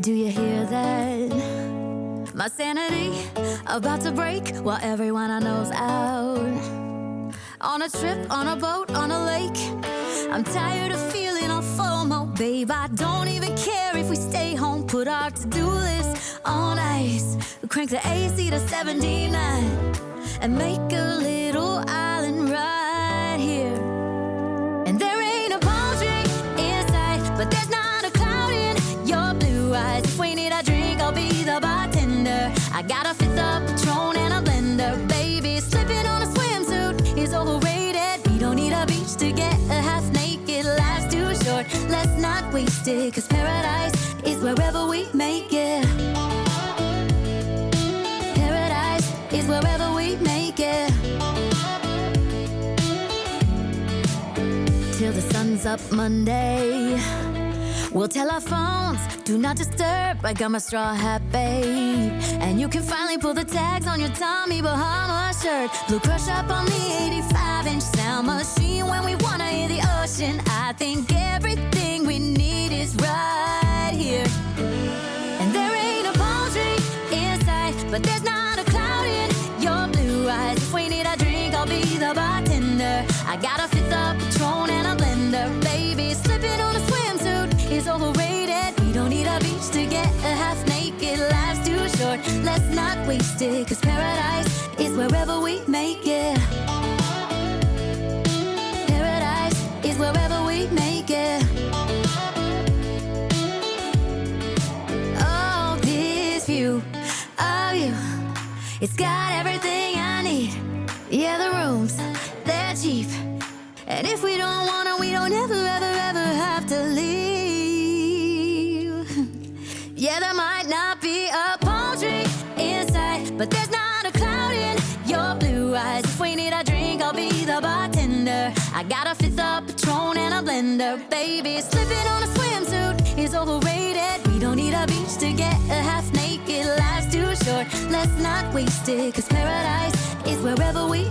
Do you hear that? My sanity about to break while everyone I know's out. On a trip, on a boat, on a lake. I'm tired of feeling all FOMO, babe. I don't even care if we stay home. Put our to-do list on ice. Crank the AC to 79 and make a little island right here. And there ain't a palm tree in sight, but there's not a cloud in your blue eyes. If we need a drink, I'll be the bartender. I got a fifth of Patron and a blender, baby. Slipping on a swimsuit is overrated. We don't need a beach to get a half naked. Life's too short, let's not waste it, 'cause paradise is wherever we make it. Paradise is wherever we make it. Till the sun's up Monday, we'll tell our phones, do not disturb. I got my straw hat, babe. And you can finally pull the tags on your Tommy Bahama shirt. Blue crush up on the 85-inch sound machine when we wanna hear the ocean. I think everything we need is right here. And there ain't a palm tree in sight, but there's not a cloud in your blue eyes. If we need a drink, I'll be the bartender. I got a fifth of Patron and a blender, baby. Slipping on a swimsuit is overrated. We don't need a beach to get a half naked. Life's too short, let's not waste it, 'cause paradise is wherever we make it. Paradise is wherever we make it. Oh, this view of you, it's got everything I need. Yeah, the rooms, they're cheap. And if we don't wanna, we don't ever, ever, ever have to leave. Yeah, there might not be a palm tree inside, but there's not a cloud in your blue eyes. If we need a drink, I'll be the bartender. I got a fifth of Patron and a blender, baby. Slipping on a swimsuit is overrated. We don't need a beach to get a half naked. Life's too short, let's not waste it, 'cause paradise is wherever we